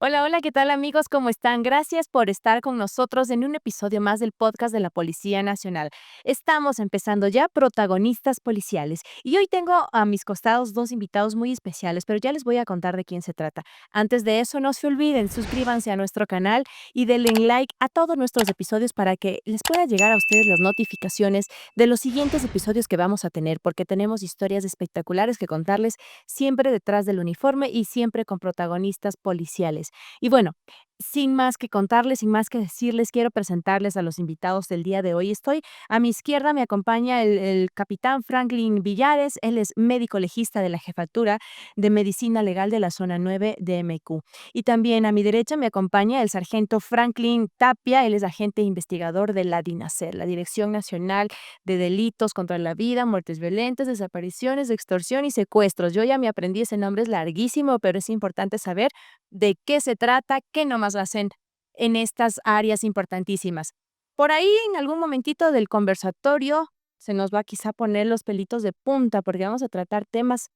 Hola, hola, ¿qué tal amigos? ¿Cómo están? Gracias por estar con nosotros en un episodio más del podcast de la Policía Nacional. Estamos empezando ya protagonistas policiales y hoy tengo a mis costados dos invitados muy especiales, pero ya les voy a contar de quién se trata. Antes de eso, no se olviden, suscríbanse a nuestro canal y denle like a todos nuestros episodios para que les pueda llegar a ustedes las notificaciones de los siguientes episodios que vamos a tener, porque tenemos historias espectaculares que contarles siempre detrás del uniforme y siempre con protagonistas policiales. Y bueno, sin más que contarles, sin más que decirles, quiero presentarles a los invitados del día de hoy. Estoy a mi izquierda, me acompaña el capitán Franklin Villares, él es médico legista de la Jefatura de Medicina Legal de la Zona 9 de MQ. Y también a mi derecha me acompaña el sargento Franklin Tapia, él es agente investigador de la DINASER, la Dirección Nacional de Delitos contra la Vida, Muertes Violentas, Desapariciones, Extorsión y Secuestros. Yo ya me aprendí ese nombre, es larguísimo, pero es importante saber de qué se trata, qué nomás hacen en estas áreas importantísimas. Por ahí, en algún momentito del conversatorio, se nos va quizá a poner los pelitos de punta porque vamos a tratar temas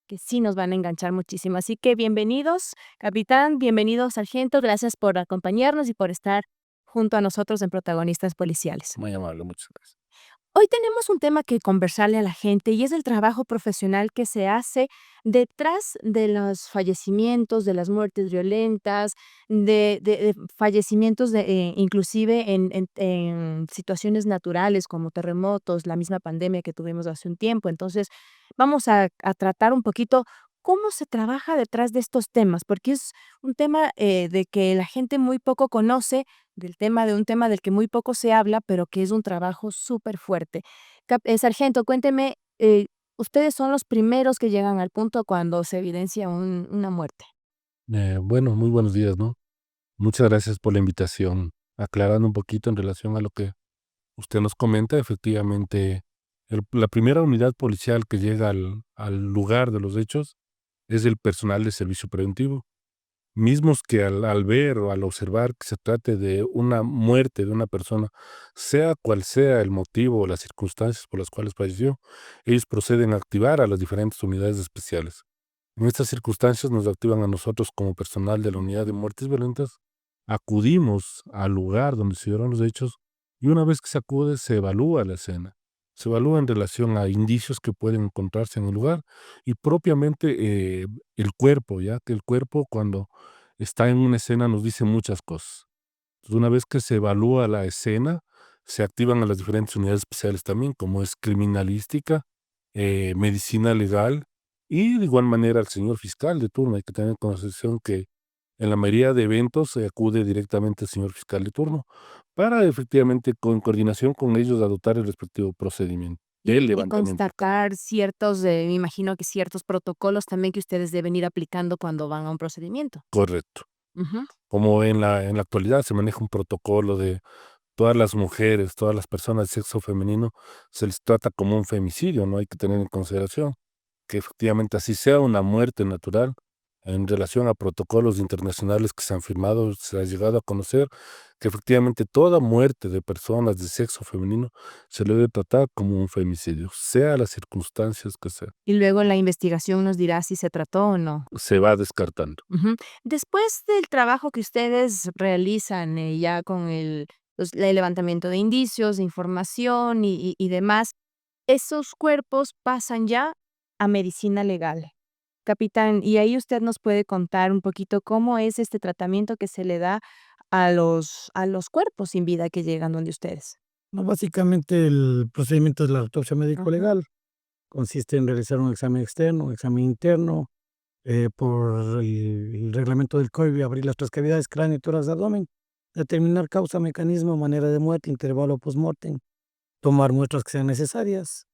que sí nos van a enganchar muchísimo. Así que bienvenidos, capitán, bienvenidos, sargento, gracias por acompañarnos y por estar junto a nosotros en Protagonistas Policiales. Muy amable, muchas gracias. Hoy tenemos un tema que conversarle a la gente y es el trabajo profesional que se hace detrás de los fallecimientos, de las muertes violentas, de fallecimientos inclusive en situaciones naturales como terremotos, la misma pandemia que tuvimos hace un tiempo. Entonces, vamos a tratar un poquito cómo se trabaja detrás de estos temas, porque es un tema de que la gente muy poco conoce de un tema del que muy poco se habla, pero que es un trabajo súper fuerte. Sargento, cuénteme, ustedes son los primeros que llegan al punto cuando se evidencia una muerte. Bueno, muy buenos días, ¿no? Muchas gracias por la invitación. Aclarando un poquito en relación a lo que usted nos comenta, efectivamente, la primera unidad policial que llega al lugar de los hechos es el personal de servicio preventivo, mismos que al ver o al observar que se trate de una muerte de una persona, sea cual sea el motivo o las circunstancias por las cuales falleció, ellos proceden a activar a las diferentes unidades especiales. En estas circunstancias nos activan a nosotros como personal de la unidad de muertes violentas, acudimos al lugar donde se dieron los hechos y una vez que se acude se evalúa la escena. Se evalúa en relación a indicios que pueden encontrarse en el lugar y propiamente el cuerpo, ya que el cuerpo cuando está en una escena nos dice muchas cosas. Entonces, una vez que se evalúa la escena, se activan a las diferentes unidades especiales también, como es criminalística, medicina legal y de igual manera al señor fiscal de turno. Hay que tener en consideración que en la mayoría de eventos se acude directamente al señor fiscal de turno para efectivamente, con coordinación con ellos, adoptar el respectivo procedimiento del Y levantamiento de acta. constatar ciertos, me imagino que ciertos protocolos también que ustedes deben ir aplicando cuando van a un procedimiento. Correcto. Ujú. Como en la actualidad se maneja un protocolo de todas las mujeres, todas las personas de sexo femenino, se les trata como un femicidio, ¿no? Hay que tener en consideración que efectivamente así sea una muerte natural, en relación a protocolos internacionales que se han firmado, se ha llegado a conocer que efectivamente toda muerte de personas de sexo femenino se le debe tratar como un femicidio, sea las circunstancias que sean. Y luego la investigación nos dirá si se trató o no. Se va descartando. Ujú. Después del trabajo que ustedes realizan, ya con el levantamiento de indicios, de información y demás, esos cuerpos pasan ya a medicina legal. Capitán, y ahí usted nos puede contar un poquito cómo es este tratamiento que se le da a los cuerpos sin vida que llegan donde ustedes. No, básicamente el procedimiento de la autopsia Ujú. médico-legal consiste en realizar un examen externo, un examen interno, por el reglamento del COIBI, abrir las 3 cavidades, cráneo, tórax, abdomen, determinar causa, mecanismo, manera de muerte, intervalo postmortem, tomar muestras que sean necesarias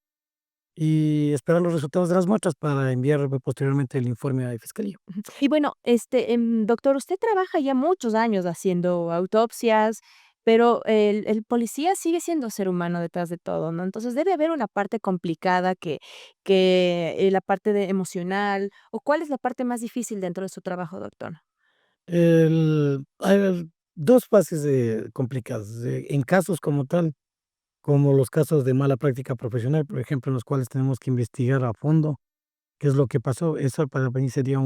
y esperar los resultados de las muestras para enviar posteriormente el informe a fiscalía. Y bueno, doctor, usted trabaja ya muchos años haciendo autopsias, pero el policía sigue siendo ser humano detrás de todo, ¿no? Entonces debe haber una parte complicada que la parte de emocional, o ¿cuál es la parte más difícil dentro de su trabajo, doctor? Hay 2 fases, complicadas, en casos como tal, como los casos de mala práctica profesional, por ejemplo, en los cuales tenemos que investigar a fondo qué es lo que pasó. Eso para mí sería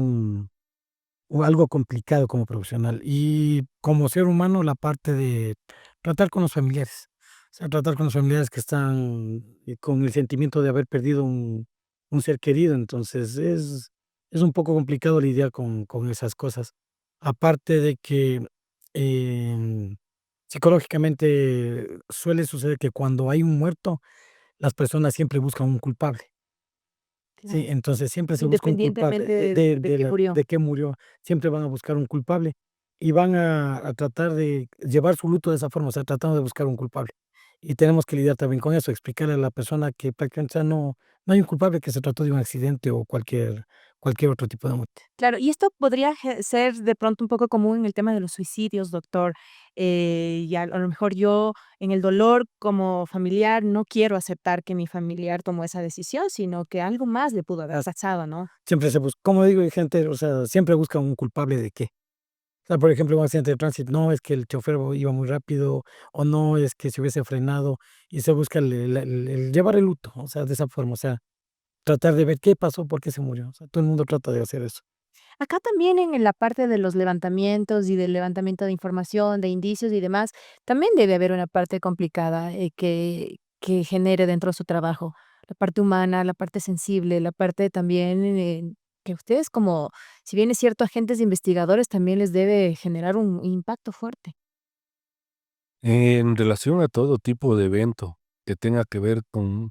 o algo complicado como profesional. Y como ser humano, la parte de tratar con los familiares. O sea, tratar con los familiares que están, con el sentimiento de haber perdido un ser querido. Entonces, es un poco complicado lidiar con esas cosas. Aparte de que, em, psicológicamente suele suceder que cuando hay un muerto, las personas siempre buscan un culpable. Sí, Claro. entonces siempre se busca un culpable Independientemente de que murió. de qué murió, siempre van a buscar un culpable y van a tratar de llevar su luto de esa forma, o sea, tratando de buscar un culpable. Y tenemos que lidiar también con eso, explicarle a la persona que prácticamente, o sea, no hay un culpable, que se trató de un accidente o cualquier otro tipo de muerte. Claro, y esto podría ser de pronto un poco común en el tema de los suicidios, doctor. Y a lo mejor yo en el dolor como familiar no quiero aceptar que mi familiar tomó esa decisión, sino que algo más le pudo haber As pasado, ¿no? Siempre se busca, como digo, hay gente, o sea, siempre buscan un culpable de qué. O sea, por ejemplo, un accidente de tránsito, no, es que el chofer iba muy rápido, o no, es que se hubiese frenado, y se busca el llevar el luto, o sea, de esa forma, o sea, tratar de ver qué pasó, por qué se murió, o sea, todo el mundo trata de hacer eso. Acá también en la parte de los levantamientos y del levantamiento de información, de indicios y demás, también debe haber una parte complicada, que genere dentro de su trabajo. La parte humana, la parte sensible, la parte también, que ustedes como, si bien es cierto, agentes investigadores, también les debe generar un impacto fuerte. En relación a todo tipo de evento que tenga que ver con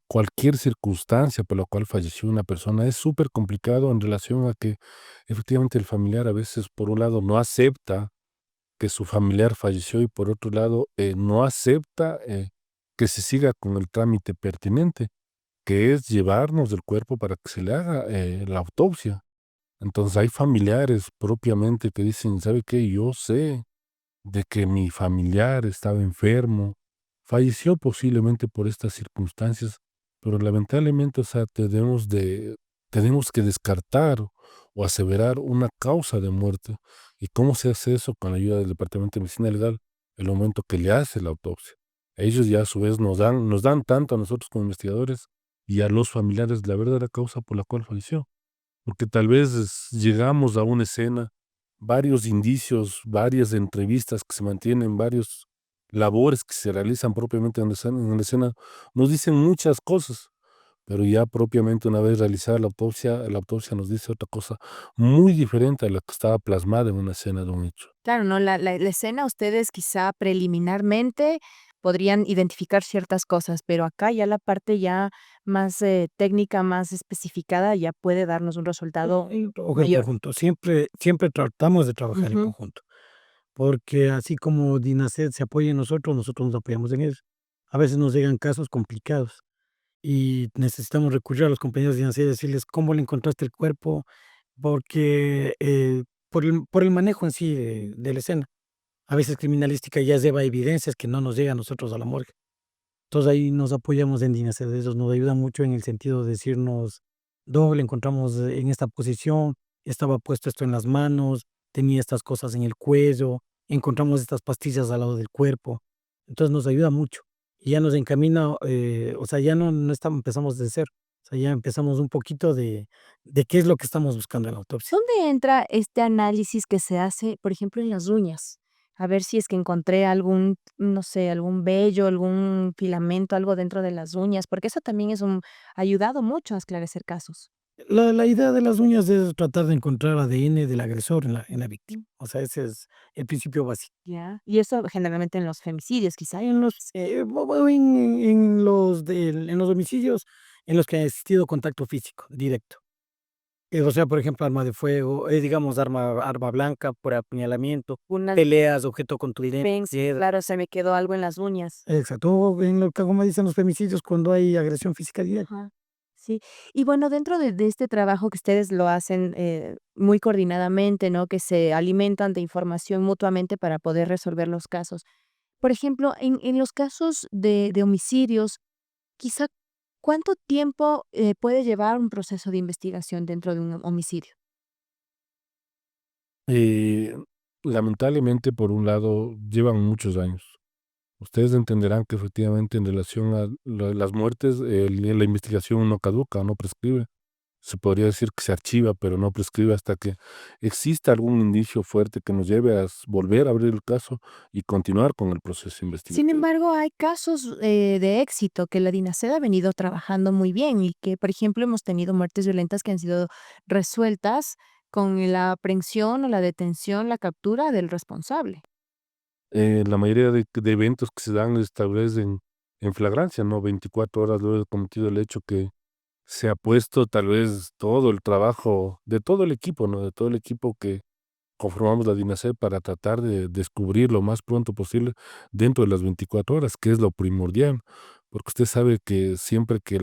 cualquier circunstancia por la cual falleció una persona, es súper complicado en relación a que efectivamente el familiar a veces, por un lado, no acepta que su familiar falleció y por otro lado, no acepta que se siga con el trámite pertinente, que es llevarnos del cuerpo para que se le haga la autopsia. Entonces hay familiares propiamente que dicen, ¿sabe qué? Yo sé de que mi familiar estaba enfermo, falleció posiblemente por estas circunstancias, pero lamentablemente, o sea, tenemos que descartar o aseverar una causa de muerte. ¿Y cómo se hace eso? Con la ayuda del Departamento de Medicina Legal, el momento que le hace la autopsia. Ellos ya a su vez nos dan tanto a nosotros como investigadores y a los familiares la verdadera causa por la cual falleció. Porque tal vez llegamos a una escena, varios indicios, varias entrevistas que se mantienen, varios labores que se realizan propiamente en la escena, nos dicen muchas cosas, pero ya propiamente una vez realizada la autopsia nos dice otra cosa muy diferente a la que estaba plasmada en una escena de un hecho. Claro, ¿no? La escena, ustedes quizá preliminarmente podrían identificar ciertas cosas, pero acá ya la parte ya más, técnica, más especificada, ya puede darnos un resultado Trabajo en mayor. conjunto, siempre tratamos de trabajar en Ujú. conjunto, porque así como DINASED se apoya en nosotros, nosotros nos apoyamos en ellos. A veces nos llegan casos complicados y necesitamos recurrir a los compañeros de DINASED y decirles: "¿Cómo le encontraste el cuerpo?". Porque, por el manejo en sí de la escena. A veces criminalística ya lleva evidencias que no nos llega a nosotros a la morgue. Entonces, ahí nos apoyamos en DINASED, ellos nos ayudan mucho en el sentido de decirnos: "Doble, encontramos en esta posición, estaba puesto esto en las manos, tenía estas cosas en el cuello, encontramos estas pastillas al lado del cuerpo". Entonces, nos ayuda mucho y ya nos encamina, o sea, ya no estamos empezamos de cero, o sea, ya empezamos un poquito de qué es lo que estamos buscando en la autopsia. ¿Dónde entra este análisis que se hace, por ejemplo, en las uñas? A ver si es que encontré algún, no sé, algún vello, algún filamento, algo dentro de las uñas, porque eso también ha ayudado mucho a esclarecer casos. La idea de las uñas es tratar de encontrar ADN del agresor en la víctima, o sea, ese es el principio básico. Ya. Y eso generalmente en los femicidios, quizá en los. En los homicidios en los que ha existido contacto físico directo, o sea, por ejemplo, arma de fuego, digamos, arma blanca por apuñalamiento, Unas peleas, objeto contundente, defensas, piedra. claro, se me quedó algo en las uñas. Exacto, o en lo que como dicen los femicidios, cuando hay agresión física directa. Ajá. Sí. Y bueno, dentro de este trabajo que ustedes lo hacen, muy coordinadamente, ¿no? Que se alimentan de información mutuamente para poder resolver los casos. Por ejemplo, en los casos de homicidios, quizá, ¿cuánto tiempo, puede llevar un proceso de investigación dentro de un homicidio? Eh, Lamentablemente, por un lado, llevan muchos años. Ustedes entenderán que efectivamente en relación a las muertes, la investigación no caduca, no prescribe. se podría decir que se archiva, pero no prescribe hasta que exista algún indicio fuerte que nos lleve a volver a abrir el caso y continuar con el proceso Sin investigativo. embargo, hay casos de éxito que la DINASED ha venido trabajando muy bien y que, por ejemplo, hemos tenido muertes violentas que han sido resueltas con la aprehensión o la detención, la captura del responsable. La mayoría de eventos que se dan tal vez en flagrancia, ¿no? 24 horas luego de cometido el hecho que se ha puesto tal vez todo el trabajo de todo el equipo, ¿no? De todo el equipo que conformamos la DINASED para tratar de descubrir lo más pronto posible dentro de las 24 horas, que es lo primordial, porque usted sabe que siempre que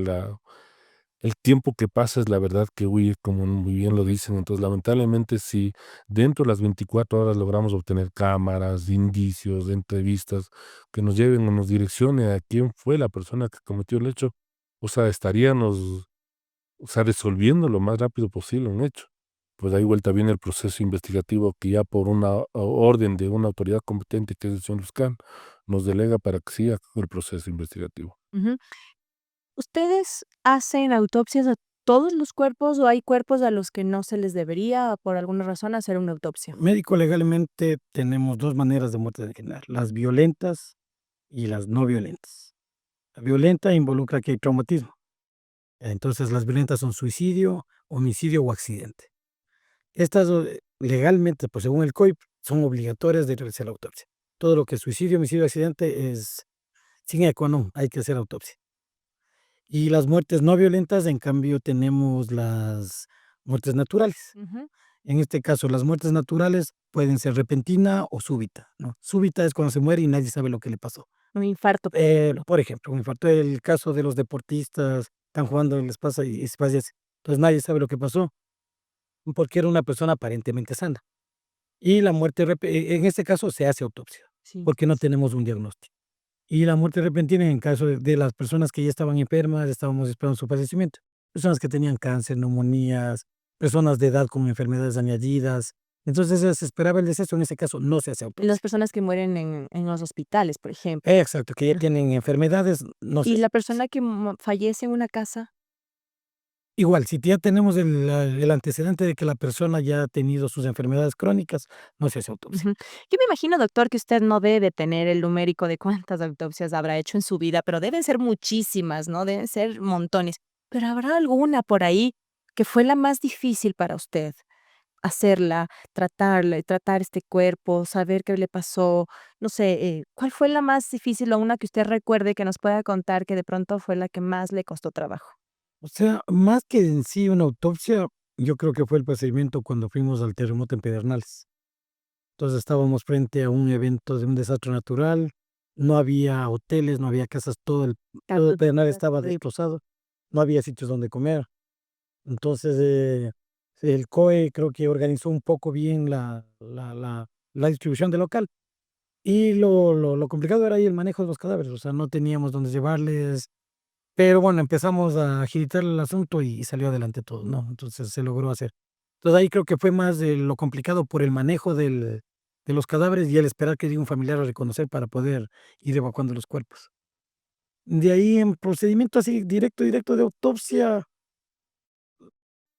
el tiempo que pasa es la verdad que huye, como muy bien lo dicen. Entonces, lamentablemente, si dentro de las 24 horas logramos obtener cámaras, indicios, entrevistas que nos lleven o nos direccione a quién fue la persona que cometió el hecho, o sea, estaríamos, o sea, resolviendo lo más rápido posible un hecho. Pues ahí vuelta viene el proceso investigativo que ya por una orden de una autoridad competente, que es el señor fiscal, nos delega para que siga el proceso investigativo. Ujú. ¿Ustedes hacen autopsias a todos los cuerpos o hay cuerpos a los que no se les debería, por alguna razón, hacer una autopsia? Médico legalmente tenemos 2 maneras de muerte en general, las violentas y las no violentas. La violenta involucra que hay traumatismo. Entonces, las violentas son suicidio, homicidio o accidente. Estas, legalmente, pues, según el COIP, son obligatorias de realizar la autopsia. Todo lo que es suicidio, homicidio, accidente es sine qua non, hay que hacer autopsia. Y las muertes no violentas, en cambio, tenemos las muertes naturales. Ujú. En este caso, las muertes naturales pueden ser repentina o súbita, ¿no? Súbita es cuando se muere y nadie sabe lo que le pasó. Un infarto, por ejemplo. Por ejemplo, un infarto, el caso de los deportistas, están jugando, les pasa y se fallece. Entonces, nadie sabe lo que pasó, porque era una persona aparentemente sana. Y la muerte en este caso se hace autopsia, Sí. porque no tenemos un diagnóstico. Y la muerte repentina en caso de las personas que ya estaban enfermas, estábamos esperando su fallecimiento. Personas que tenían cáncer, neumonías, personas de edad con enfermedades añadidas. Entonces, se esperaba el deceso, en ese caso no se hace Las autopsia. personas que mueren en los hospitales, por ejemplo. Exacto, que ya Ah. tienen enfermedades, no se ¿Y hace la autopsia. persona que fallece en una casa? Igual, si ya tenemos el antecedente de que la persona ya ha tenido sus enfermedades crónicas, no se hace autopsia. Ujú. Yo me imagino, doctor, que usted no debe tener el numérico de cuántas autopsias habrá hecho en su vida, pero deben ser muchísimas, ¿no? Deben ser montones. Pero ¿habrá alguna por ahí que fue la más difícil para usted? Hacerla, tratar este cuerpo, saber qué le pasó, no sé, ¿cuál fue la más difícil o una que usted recuerde que nos pueda contar que de pronto fue la que más le costó trabajo? O sea, más que en sí una autopsia, yo creo que fue el procedimiento cuando fuimos al terremoto en Pedernales. Entonces, estábamos frente a un evento de un desastre natural, no había hoteles, no había casas, todo Pedernales estaba Terrible. destrozado, no había sitios donde comer. Entonces, el COE creo que organizó un poco bien la distribución del local. Y lo complicado era ahí el manejo de los cadáveres, o sea, no teníamos dónde llevarles, pero bueno, empezamos a agilitar el asunto y salió adelante todo, ¿no? Entonces, se logró hacer. Entonces, ahí creo que fue más de lo complicado por el manejo de los cadáveres y el esperar que llegue un familiar a reconocer para poder ir evacuando los cuerpos. De ahí, en procedimiento así directo de autopsia,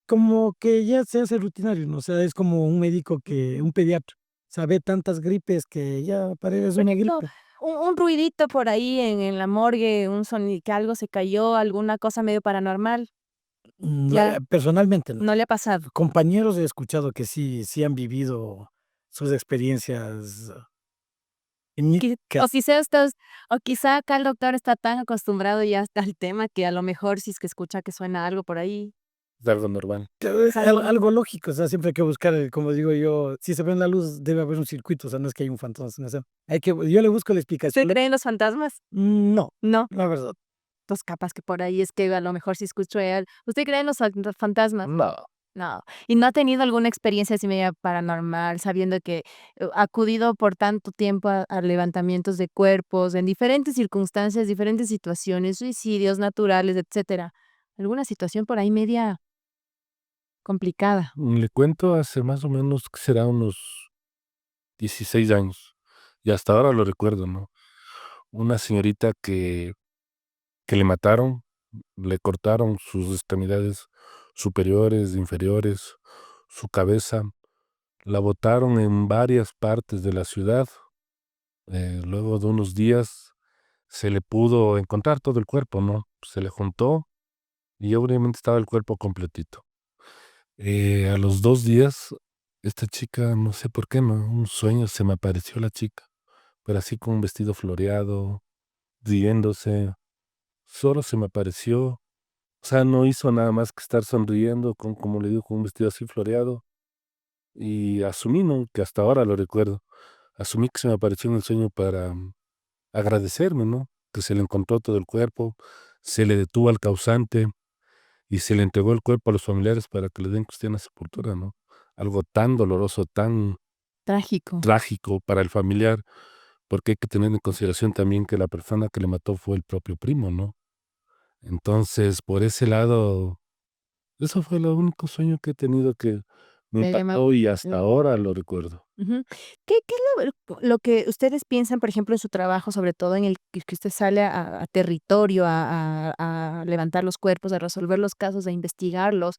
como que ya se hace rutinario, ¿no? O sea, es como un médico un pediatra, sabe tantas gripes que ya parece Por una ejemplo, gripe. un ruidito por ahí en la morgue, un soni que algo se cayó, alguna cosa medio paranormal, ya Personalmente no. no le ha pasado. Compañeros he escuchado que sí han vivido sus experiencias en mi O caso, quizá estás o quizá acá el doctor está tan acostumbrado ya está al tema que a lo mejor si es que escucha que suena algo por ahí, Es algo normal. es algo algo lógico, o sea, siempre hay que buscar, como digo yo, si se ve la luz debe haber un circuito, o sea, no es que hay un fantasma, o sea, yo le busco la ¿Usted explicación. cree en los fantasmas? No, No, la verdad. pues capaz que por ahí es que a lo mejor si escucho él. ¿Usted cree en los fantasmas? No. No. ¿Y no ha tenido alguna experiencia así media paranormal, sabiendo que, ha acudido por tanto tiempo a levantamientos de cuerpos en diferentes circunstancias, diferentes situaciones, suicidios naturales, etcétera? ¿Alguna situación por ahí media complicada? Le cuento hace más o menos, que será unos 16 años, y hasta ahora lo recuerdo, ¿no? Una señorita que le mataron, le cortaron sus extremidades superiores, inferiores, su cabeza. La botaron en varias partes de la ciudad. Luego de unos días se le pudo encontrar todo el cuerpo, ¿no? Se le juntó y obviamente estaba el cuerpo completito. A los 2 días, esta chica, no sé por qué, ¿no? Un sueño, se me apareció la chica, pero así con un vestido floreado, riéndose. Solo se me apareció. O sea, no hizo nada más que estar sonriendo, con, como le digo, con un vestido así floreado. Y asumí, ¿no? Que hasta ahora lo recuerdo. Asumí que se me apareció en el sueño para agradecerme, ¿no? Que se le encontró todo el cuerpo, se le detuvo al causante y se le entregó el cuerpo a los familiares para que le den cristiana sepultura, ¿no? Algo tan doloroso, tan Trágico. trágico para el familiar, porque hay que tener en consideración también que la persona que le mató fue el propio primo, ¿no? Entonces, por ese lado, eso fue el único sueño que he tenido que me Le llama impactó y hasta ahora lo recuerdo. Ujú. ¿Qué es lo que ustedes piensan, por ejemplo, en su trabajo, sobre todo en el que usted sale a territorio, a levantar los cuerpos, a resolver los casos, a investigarlos?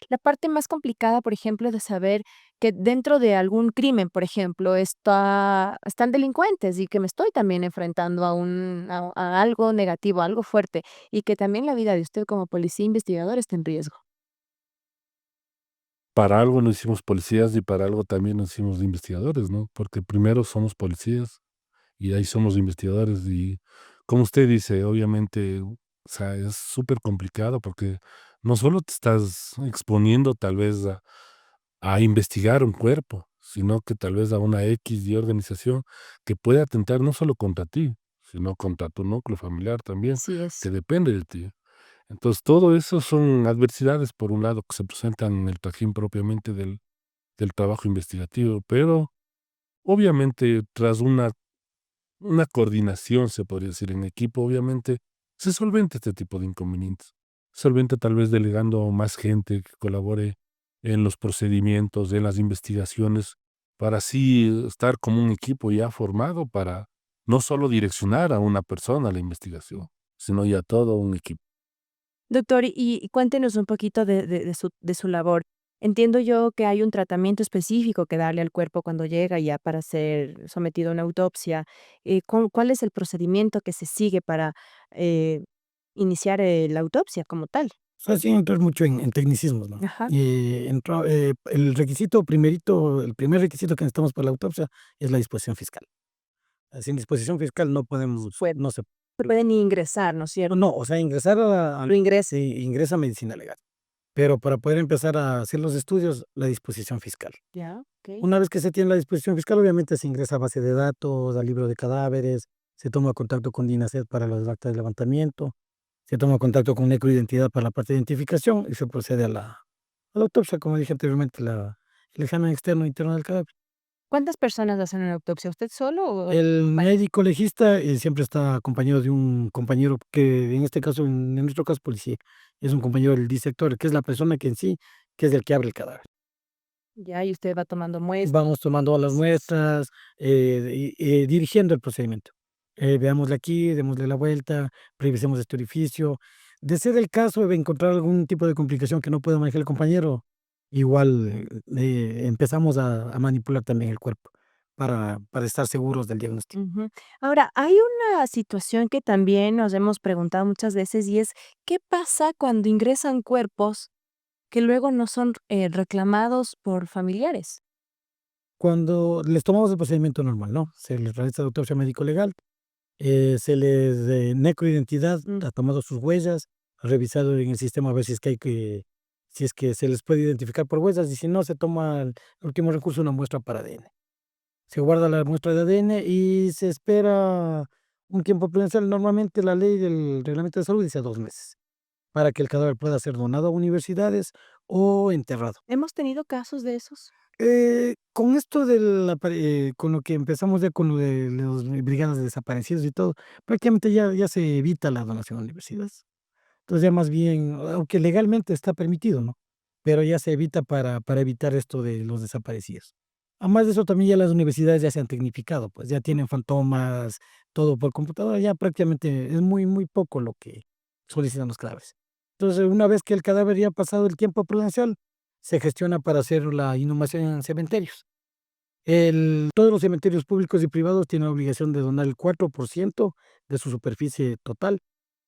La parte más complicada, por ejemplo, de saber que dentro de algún crimen, por ejemplo, están delincuentes y que me estoy también enfrentando a algo negativo, a algo fuerte, y que también la vida de usted como policía investigador está en riesgo. Para algo nos hicimos policías y para algo también nos hicimos investigadores, ¿no? Porque primero somos policías y de ahí somos investigadores y como usted dice, obviamente, o sea, es súper complicado porque no solo te estás exponiendo tal vez a investigar un cuerpo, sino que tal vez a una X y organización que puede atentar no solo contra ti, sino contra tu núcleo familiar también, Así que es. depende de ti. Entonces, todo eso son adversidades, por un lado, que se presentan en el trajín propiamente del trabajo investigativo, pero obviamente tras una coordinación, se podría decir, en equipo, obviamente, se solventa este tipo de inconvenientes. Solventa tal vez delegando más gente que colabore en los procedimientos, en las investigaciones, para así estar como un equipo ya formado para no solo direccionar a una persona a la investigación, sino ya todo un equipo. Doctor, y cuéntenos un poquito de su labor. Entiendo yo que hay un tratamiento específico que darle al cuerpo cuando llega ya para ser sometido a una autopsia. ¿Cuál es el procedimiento que se sigue para eh, iniciar la autopsia como tal? O sea, sin entrar mucho en tecnicismos, ¿no? Ajá. El requisito primerito, el primer requisito que necesitamos para la autopsia es la disposición fiscal. Sin disposición fiscal no podemos, Puede, no se puede ni ingresar, ¿no es cierto? no, o sea, ingresar a Lo ingresa. sí, ingresa medicina legal, pero para poder empezar a hacer los estudios, la disposición fiscal. Ya, ok. Una vez que se tiene la disposición fiscal, obviamente se ingresa a base de datos, al libro de cadáveres, se toma contacto con DINASED para los actas de levantamiento, se toma contacto con Necroidentidad para la parte de identificación y se procede a la autopsia, como dije anteriormente, el examen externo e interno del cadáver. ¿Cuántas personas hacen una autopsia? ¿Usted solo o El acompaña? médico legista siempre está acompañado de un compañero que en este caso, en nuestro caso, policía, es un compañero del disector, que es la persona que en sí, que es el que abre el cadáver. Ya, y usted va tomando muestras. Vamos tomando las muestras, dirigiendo el procedimiento. Veámosle aquí, démosle la vuelta, revisemos este orificio. De ser el caso de encontrar algún tipo de complicación que no pueda manejar el compañero, igual empezamos a manipular también el cuerpo para estar seguros del diagnóstico. Ujú. Ahora, hay una situación que también nos hemos preguntado muchas veces y es, ¿qué pasa cuando ingresan cuerpos que luego no son reclamados por familiares? Cuando les tomamos el procedimiento normal, ¿no? Se les realiza la autopsia médico-legal, se les necroidentidad, Mm, ha tomado sus huellas, ha revisado en el sistema a ver si es que se les puede identificar por huellas y si no, se toma el último recurso, una muestra para ADN. Se guarda la muestra de ADN y se espera un tiempo prudencial. Normalmente la ley del reglamento de salud dice 2 meses, para que el cadáver pueda ser donado a universidades o enterrado. ¿Hemos tenido casos de esos? Con esto con lo que empezamos ya con lo de los brigadas de desaparecidos y todo, prácticamente ya se evita la donación a universidades. Entonces, ya más bien, aunque legalmente está permitido, ¿no? Pero ya se evita para evitar esto de los desaparecidos. Además de eso, también ya las universidades ya se han tecnificado, pues, ya tienen fantomas, todo por computadora, ya prácticamente es muy, muy poco lo que solicitan los cadáveres. Entonces, una vez que el cadáver ya ha pasado el tiempo prudencial, se gestiona para hacer la inhumación en cementerios. Todos los cementerios públicos y privados tienen la obligación de donar el 4% de su superficie total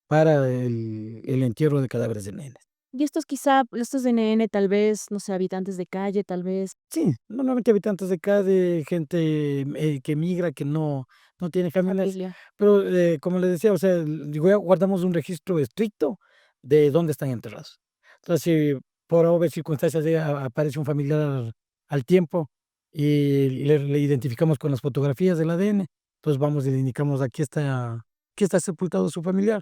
para el entierro de cadáveres de nenes. Y estos quizá, estos de NN, tal vez, no sé, habitantes de calle, tal vez, Sí, normalmente habitantes de acá, de gente, que migra, que no tiene familias, familia. pero, como les decía, o sea, digo, ya guardamos un registro estricto de dónde están enterrados. Entonces, si por obvias circunstancias aparece un familiar al tiempo y le identificamos con las fotografías del ADN, pues vamos y le indicamos: aquí está sepultado su familiar".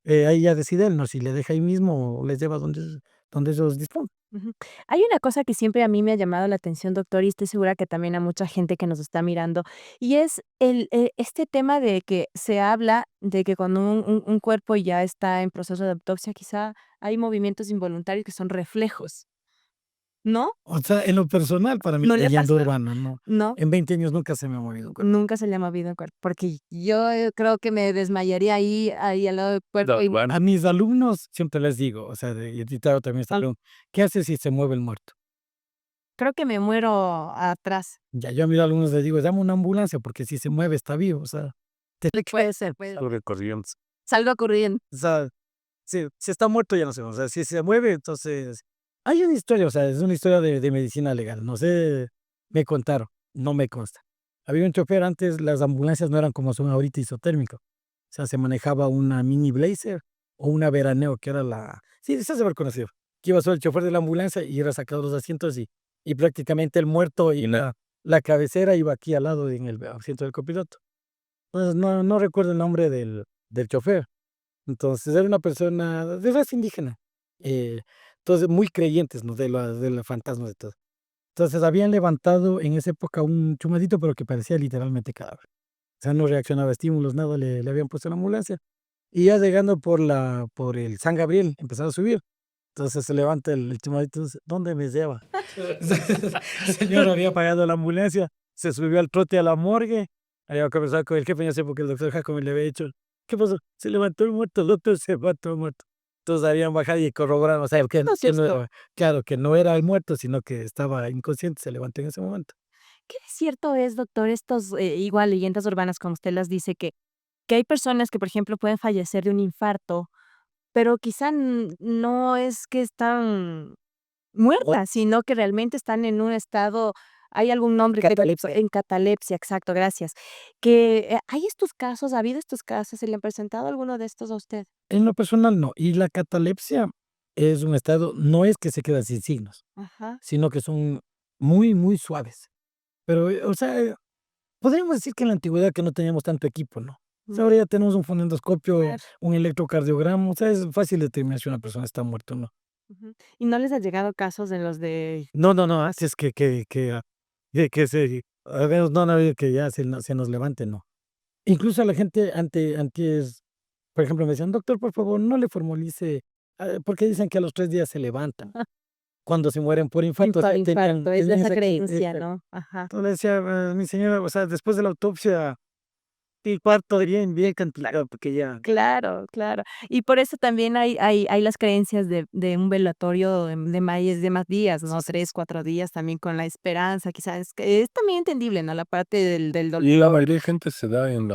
Ahí ya decide él, ¿no? Si le deja ahí mismo o les lleva donde ellos dispongan. Ujú. Hay una cosa que siempre a mí me ha llamado la atención, doctor, y estoy segura que también a mucha gente que nos está mirando, y es este tema de que se habla de que cuando un cuerpo ya está en proceso de autopsia, quizá hay movimientos involuntarios que son reflejos, ¿no? O sea, en lo personal, para mí, ¿No le ha leyenda pasado? urbana, no. ¿No? En 20 años nunca se me ha movido un cuerpo. Nunca se le ha movido el cuerpo, porque yo, creo que me desmayaría ahí al lado del cuerpo y A mis alumnos siempre les digo, o sea, y claro, también está ¿qué haces si se mueve el muerto? creo que me muero atrás. Ya yo a mis alumnos les digo: "Llama una ambulancia, porque si se mueve está vivo", o sea, Puede ser, puede ser. Algo de corrientes. Salgo corriendo. o sea, si está muerto ya no sé, o sea, si se mueve, entonces hay una historia, o sea, es una historia de medicina legal, no sé, me contaron, no me consta. Había un chofer antes, las ambulancias no eran como son ahorita isotérmico, o sea, se manejaba una Mini Blazer o una Veraneo, que era sí, se haber conocido, que iba solo el chofer de la ambulancia y era sacado los asientos y prácticamente el muerto y la cabecera iba aquí al lado en el asiento del copiloto. Entonces, no recuerdo el nombre del chofer. Entonces, era una persona de raza indígena, eh, entonces, muy creyentes, ¿no? De los fantasmas, de todo. Entonces, habían levantado en esa época un chumadito, pero que parecía literalmente cadáver. O sea, no reaccionaba a estímulos, nada, le habían puesto en la ambulancia. Y ya llegando por el San Gabriel, empezaron a subir. Entonces, se levanta el chumadito, dice: "¿Dónde me lleva?". El señor había pagado la ambulancia, se subió al trote a la morgue, había conversado con el jefe, en esa época el doctor Jacome le había dicho: "¿Qué pasó?". "Se levantó el muerto, doctor, se levantó el muerto". Entonces habían bajado y corroboraron, o sea, No es que no cierto. era, claro, que no era el muerto, sino que estaba inconsciente, se levantó en ese momento. ¿Qué de cierto es, doctor, estos, igual leyendas urbanas, como usted las dice, que hay personas que, por ejemplo, pueden fallecer de un infarto, pero quizá no es que están O muertas, sino que realmente están en un estado, hay algún nombre que catalepsia. en catalepsia, exacto, gracias. Que, ¿hay estos casos, ha habido estos casos? ¿Se le han presentado alguno de estos a usted? En lo personal, no. Y la catalepsia es un estado, no es que se queda sin signos, Ajá. sino que son muy, muy suaves. Pero, o sea, podríamos decir que en la antigüedad que no teníamos tanto equipo, ¿no? O Mm, sea, ahora ya tenemos un fonendoscopio, claro. un electrocardiograma, o sea, es fácil determinar si una persona está muerta o no. Ujú. ¿Y no les ha llegado casos de los de No, así es que al menos no han habido que ya se nos levante, no. Incluso a la gente antes, por ejemplo, me decían: "Doctor, por favor, no le formalice", porque dicen que a los 3 días se levantan, cuando se mueren por infarto, o sea, infarto? Es de tenían esa esa creencia, ¿no? Ajá. entonces le decía: Mi señora, o sea, después de la autopsia, el cuarto bien, bien cantilado, porque ya". Claro, claro. Y por eso también hay las creencias de un velatorio de más días, ¿no? 3, 4 días también con la esperanza, quizás, que es también entendible, ¿no? La parte del dolor. Y la mayoría de gente se da en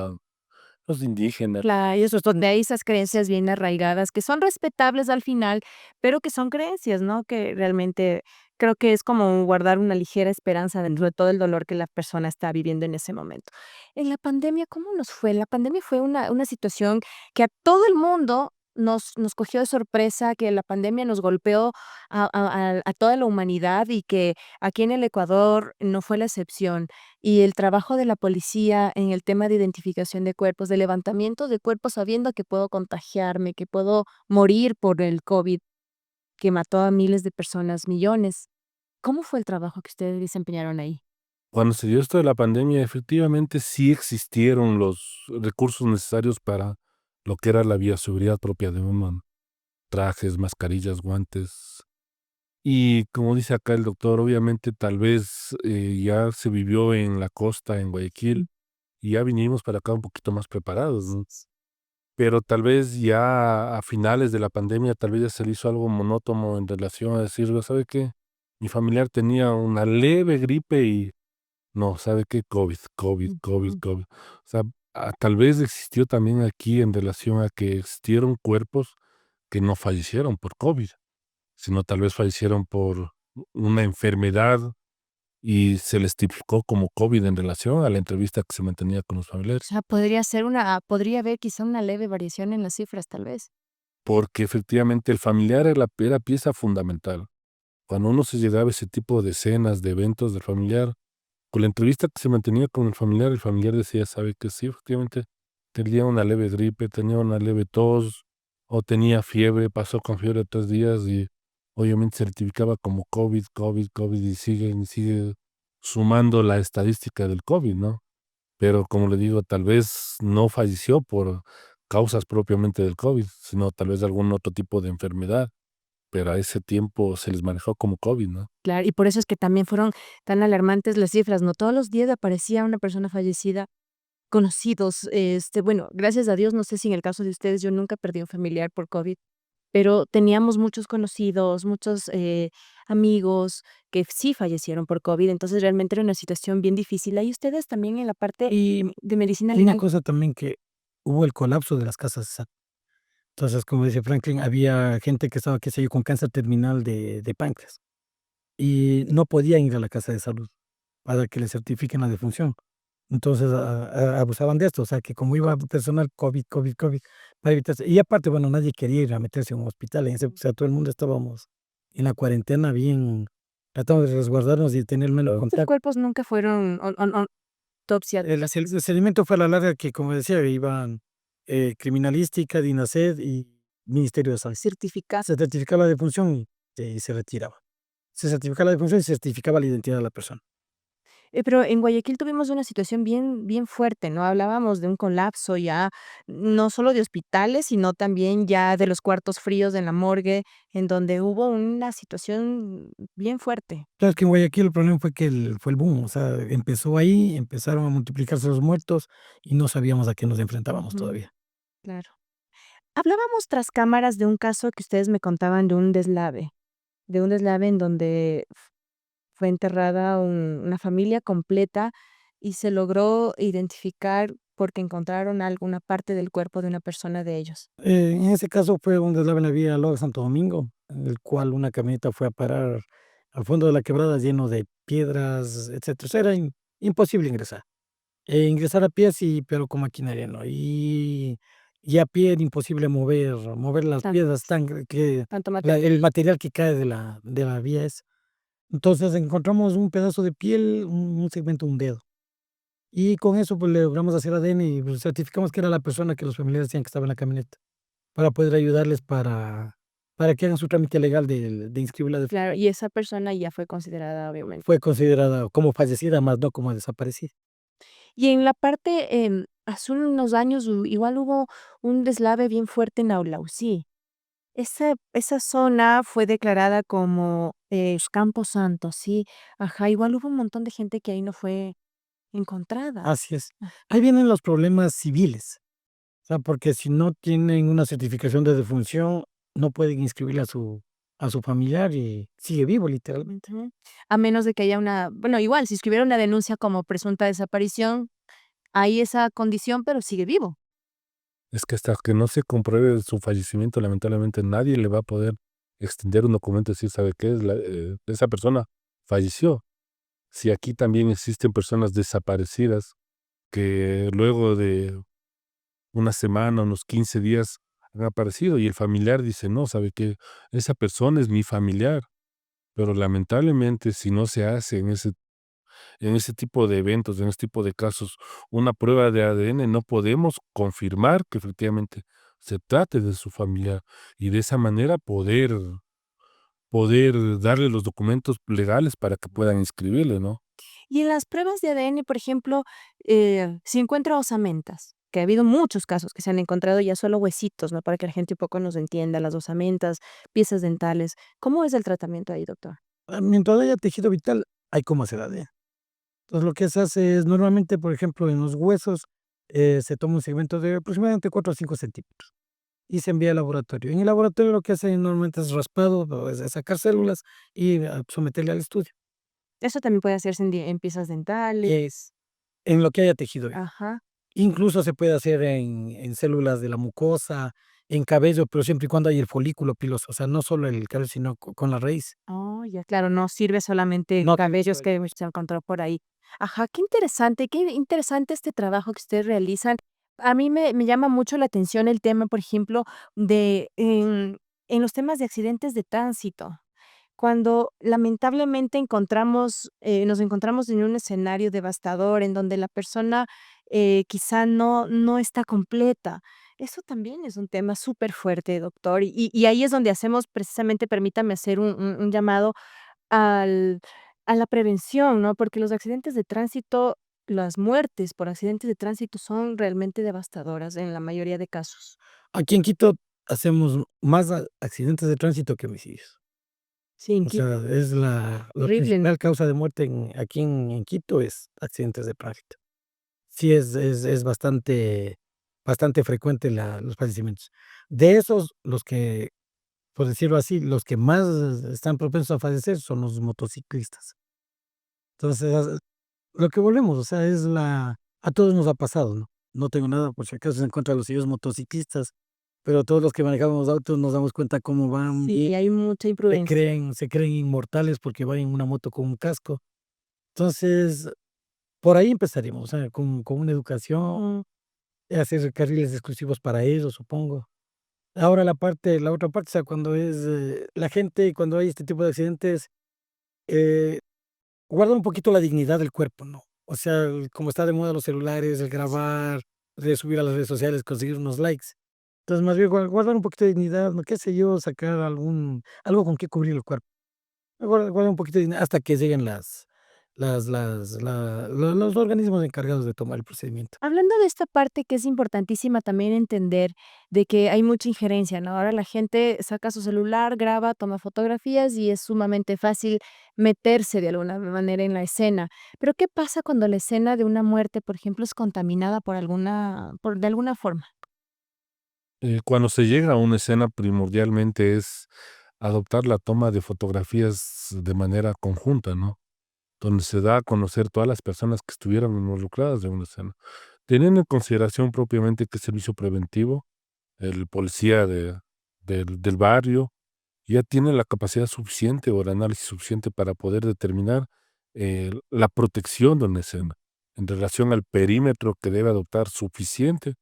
los indígenas. Claro, y eso es donde hay esas creencias bien arraigadas, que son respetables al final, pero que son creencias, ¿no? Que realmente creo que es como guardar una ligera esperanza dentro de todo el dolor que la persona está viviendo en ese momento. En la pandemia, ¿cómo nos fue? La pandemia fue una situación que a todo el mundo nos cogió de sorpresa, que la pandemia nos golpeó a toda la humanidad y que aquí en el Ecuador no fue la excepción. Y el trabajo de la policía en el tema de identificación de cuerpos, de levantamiento de cuerpos sabiendo que puedo contagiarme, que puedo morir por el COVID, que mató a miles de personas, millones. ¿Cómo fue el trabajo que ustedes desempeñaron ahí? Cuando se dio esto de la pandemia, efectivamente sí existieron los recursos necesarios para lo que era la bioseguridad propia de uno, trajes, mascarillas, guantes. Y como dice acá el doctor, obviamente tal vez, ya se vivió en la costa, en Guayaquil, y ya vinimos para acá un poquito más preparados, ¿no? pero tal vez ya a finales de la pandemia, tal vez ya se le hizo algo monótono en relación a decir: "¿Sabe qué? Mi familiar tenía una leve gripe y no, ¿sabe qué? COVID, COVID, COVID, Ujú. COVID". O sea, tal vez existió también aquí en relación a que existieron cuerpos que no fallecieron por COVID, sino tal vez fallecieron por una enfermedad y se les tipificó como COVID en relación a la entrevista que se mantenía con los O familiares. sea, podría haber quizá una leve variación en las cifras, tal vez. Porque efectivamente el familiar era pieza fundamental. Cuando uno se llegaba a ese tipo de escenas, de eventos del familiar, con la entrevista que se mantenía con el familiar decía: "¿Sabe que sí? Efectivamente, tenía una leve gripe, tenía una leve tos, o tenía fiebre, pasó con fiebre 3 días", y obviamente se certificaba como COVID, COVID, COVID, y sigue sumando la estadística del COVID, ¿no? Pero, como le digo, tal vez no falleció por causas propiamente del COVID, sino tal vez de algún otro tipo de enfermedad, pero a ese tiempo se les manejó como COVID, ¿no? Claro, y por eso es que también fueron tan alarmantes las cifras, ¿no? Todos los días aparecía una persona fallecida, conocidos, bueno, gracias a Dios, no sé si en el caso de ustedes, yo nunca perdí un familiar por COVID, pero teníamos muchos conocidos, muchos, amigos que sí fallecieron por COVID, entonces realmente era una situación bien difícil. ¿Hay ustedes también en la parte Y de medicina una legal? cosa también que hubo el colapso de las casas de SAT. Entonces, como dice Franklin, había gente que estaba, qué sé yo, con cáncer terminal de páncreas y no podían ir a la casa de salud para que le certifiquen la defunción. Entonces, abusaban de esto, o sea, que como iba personal COVID, COVID, COVID, para evitarse y aparte, bueno, nadie quería ir a meterse en un hospital, en ese o sea, todo el mundo estábamos en la cuarentena bien tratando de resguardarnos y tener menos Estos contacto. cuerpos nunca fueron autopsiados. El seguimiento fue a la larga que, como decía, iban, criminalística, DINASED y Ministerio de Salud. Certificados. Se certificaba la defunción y se retiraba. Se certificaba la defunción y se certificaba la identidad de la persona. Pero en Guayaquil tuvimos una situación bien fuerte, ¿no? Hablábamos de un colapso ya, no solo de hospitales, sino también ya de los cuartos fríos en la morgue, en donde hubo una situación bien fuerte. Claro, es que en Guayaquil el problema fue que fue el boom, o sea, empezó ahí, empezaron a multiplicarse los muertos y no sabíamos a qué nos enfrentábamos Ujú, todavía. claro. Hablábamos tras cámaras de un caso que ustedes me contaban de un deslave en donde fue enterrada una familia completa y se logró identificar porque encontraron alguna parte del cuerpo de una persona de ellos. En ese caso fue un deslave en la vía Loga Santo Domingo, en el cual una camioneta fue a parar al fondo de la quebrada lleno de piedras, etcétera. O sea, era imposible ingresar. Ingresar a pie sí, pero con maquinaria no. Y a pie era imposible mover las Tan piedras tan gr que tanto material. el material que cae de la vía es. Entonces, encontramos un pedazo de piel, un segmento de un dedo. Y con eso, pues, le logramos hacer ADN y, pues, certificamos que era la persona que los familiares decían que estaba en la camioneta, para poder ayudarles para que hagan su trámite legal de inscribir la defunción. Claro, y esa persona ya fue considerada, obviamente. Fue considerada como fallecida, más no como desaparecida. Y en la parte, hace unos años igual hubo un deslave bien fuerte en Aulausí. Esa zona fue declarada como, Campo Santo, sí. Ajá, igual hubo un montón de gente que ahí no fue encontrada. Así es. Ah, Ahí vienen los problemas civiles. O sea, porque si no tienen una certificación de defunción, no pueden inscribirle a su familiar y sigue vivo, literalmente. ujú. A menos de que haya bueno, igual, si escribiera una denuncia como presunta desaparición, hay esa condición, pero sigue vivo. Es que hasta que no se compruebe su fallecimiento, lamentablemente nadie le va a poder extender un documento y decir: "¿Sabe qué? Esa persona falleció". Si aquí también existen personas desaparecidas que luego de una semana, unos 15 días han aparecido y el familiar dice: "No, ¿sabe qué? Esa persona es mi familiar". Pero lamentablemente, si no se hace en ese tipo de eventos, en ese tipo de casos, una prueba de ADN, no podemos confirmar que efectivamente se trate de su familiar y de esa manera poder darle los documentos legales para que puedan inscribirle, ¿no? Y en las pruebas de ADN, por ejemplo, si encuentra osamentas, que ha habido muchos casos que se han encontrado ya solo huesitos, ¿no? Para que la gente un poco nos entienda, las osamentas, piezas dentales. ¿Cómo es el tratamiento ahí, doctor? Mientras haya tejido vital, hay cómo hacer ADN. Entonces, lo que se hace es normalmente, por ejemplo, en los huesos se toma un segmento de aproximadamente 4 a 5 centímetros y se envía al laboratorio. En el laboratorio lo que hacen normalmente es raspado, o es sacar células y someterle al estudio, Eso también puede hacerse en piezas dentales. en lo que haya tejido vivo. Ajá. Incluso se puede hacer en células de la mucosa, en cabello, pero siempre y cuando hay el folículo piloso, o sea, no solo el cabello, sino con la raíz. Oh, ya, claro, no sirve solamente No tiene cabellos cabello. que se encontró por ahí. Ajá, qué interesante este trabajo que ustedes realizan. A mí me llama mucho la atención el tema, por ejemplo, de en los temas de accidentes de tránsito. Cuando lamentablemente nos encontramos en un escenario devastador en donde la persona, quizá no está completa. Eso también es un tema súper fuerte, doctor, y ahí es donde hacemos precisamente, permítame hacer un llamado al a la prevención, ¿no? Porque los accidentes de tránsito, las muertes por accidentes de tránsito son realmente devastadoras en la mayoría de casos. Aquí en Quito hacemos más accidentes de tránsito que homicidios. Sí, en O Quito, sea, es la horrible. principal causa de muerte aquí en Quito es accidentes de tránsito. Sí, es bastante frecuente los fallecimientos. De esos, los que, por decirlo así, los que más están propensos a fallecer son los motociclistas. Entonces, lo que volvemos, o sea, a todos nos ha pasado, ¿no? No tengo nada, por si acaso, en contra de los señores motociclistas, pero todos los que manejamos autos nos damos cuenta cómo van Sí, y hay mucha imprudencia. se creen inmortales porque van en una moto con un casco. Entonces, por ahí empezaríamos, o sea, con una educación, hacer carriles exclusivos para ellos, supongo. Ahora la otra parte, o sea, cuando es, la gente, cuando hay este tipo de accidentes, eh, guarda un poquito la dignidad del cuerpo, ¿no? O sea, como está de moda los celulares, el grabar, de subir a las redes sociales, conseguir unos likes. Entonces, más bien guardar un poquito de dignidad, ¿no? Qué sé yo, sacar algo con que cubrir el cuerpo. Guarda un poquito de dignidad hasta que lleguen los organismos encargados de tomar el procedimiento. Hablando de esta parte que es importantísima también entender de que hay mucha injerencia, ¿no? Ahora la gente saca su celular, graba, toma fotografías y es sumamente fácil meterse de alguna manera en la escena. Pero ¿qué pasa cuando la escena de una muerte, por ejemplo, es contaminada de alguna forma? Cuando se llega a una escena, primordialmente es adoptar la toma de fotografías de manera conjunta, ¿no? Donde se da a conocer todas las personas que estuvieron involucradas en una escena. Teniendo en consideración propiamente que el servicio preventivo, el policía del barrio, ya tiene la capacidad suficiente o el análisis suficiente para poder determinar la protección de una escena en relación al perímetro que debe adoptar suficiente